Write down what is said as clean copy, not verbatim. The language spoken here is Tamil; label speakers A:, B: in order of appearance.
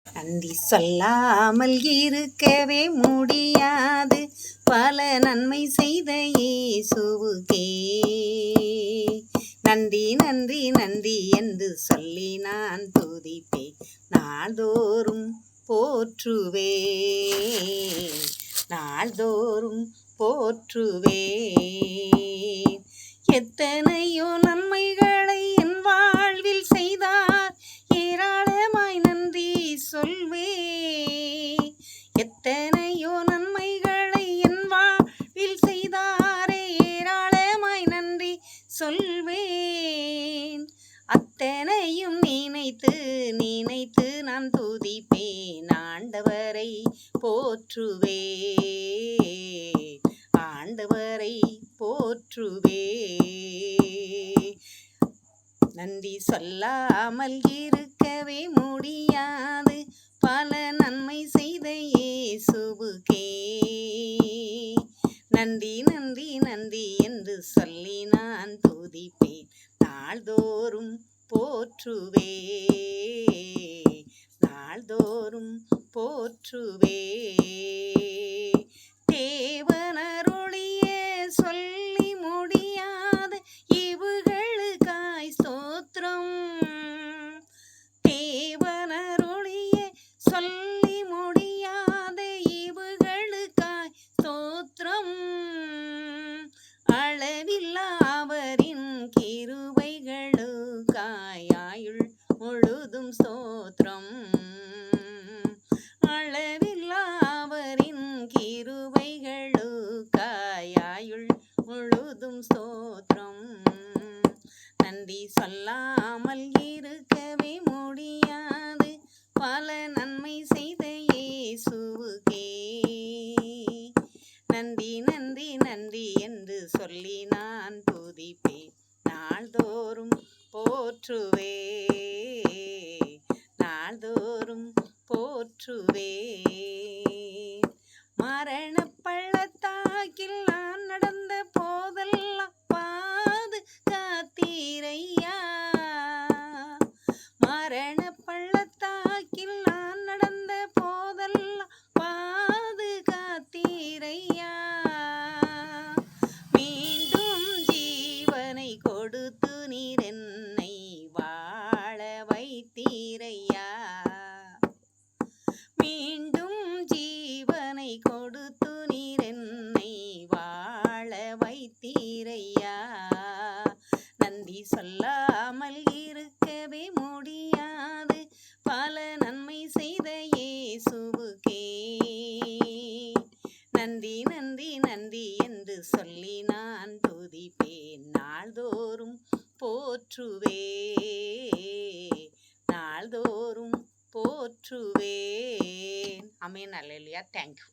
A: நன்றி சொல்லாமல் இருக்கவே முடியாது, பல நன்மை செய்த இயேசுவுக்கே நன்றி நன்றி நன்றி என்று சொல்லி நான் துதிப்பேன். நாள்தோறும் போற்றுவேன், நாள்தோறும் போற்றுவேன். எத்தனையோ நன்மைகளை என் வாழ்வில் செய்தார், ஏராளமாய் நன்றி சொல்வேன். எத்தனையோ நன்மைகளை என் வாழ்வில் செய்தாரே, ஏராளமாய் நன்றி சொல்வேன். அத்தனையும் நினைத்து நினைத்து நான் துதிப்பேன், ஆண்டவரை போற்றுவேன், ஆண்டவரை போற்றுவேன். நன்றி சொல்லாமல் இருக்கவே முடியாது, பல நன்மை செய்த இயேசுவுக்கே நன்றி நன்றி நன்றி என்று சொல்லி நான் துதிப்பேன். நாள்தோறும் போற்றுவேன், நாள்தோறும் போற்றுவேன். தேவனருளிய சொல்லி முடியாத இவுகளுக்காய் ஸ்தோத்திரம், தேவனருளிய சொல்லி முடியாத இவுகளுக்காய் ஸ்தோத்திரம். அளவில்லாவரின் கிருபைகளுக்காய் ஆயுள் முழுதும் ஸ்தோத்திரம், அளவில்லாவரின் கிருபைகளுக்காய் ஆயுள் முழுதும் ஸ்தோத்திரம். நன்றி சொல்லாமல் இருக்கவே முடியாது, பல நன்மை செய்த இயேசுவுக்கே நன்றி நன்றி நன்றி என்று சொல்லி நான் துதிப்பேன். நாள்தோறும் போற்றுவேன், நாள்தோறும் போற்றுவேன். மரண பள்ளத்தாக்கில் நான் நடந்த போதெல்லாம் பாதுகாத்தீரையா, மரண பள்ளத்தாக்கில் நான் நடந்த போதெல்லாம் பாதுகாத்தீரையா. மீண்டும் ஜீவனை கொடுத்து நீர் என்னை வாழ வைத்தீரையா, மீண்டும் ஜீவனை கொடுத்து நீர் என்னை வாழ வைத்தீரையா. நன்றி சொல்லாமல் இருக்கவே முடியாது, பல நன்மை செய்த இயேசுவுக்கே நன்றி நன்றி நன்றி என்று சொல்லி நான் துதிப்பேன். நாள்தோறும் போற்றுவேன், நாள்தோறும் போற்றுவேன். ஆமென். அல்லேலூயா. தேங்க்யூ.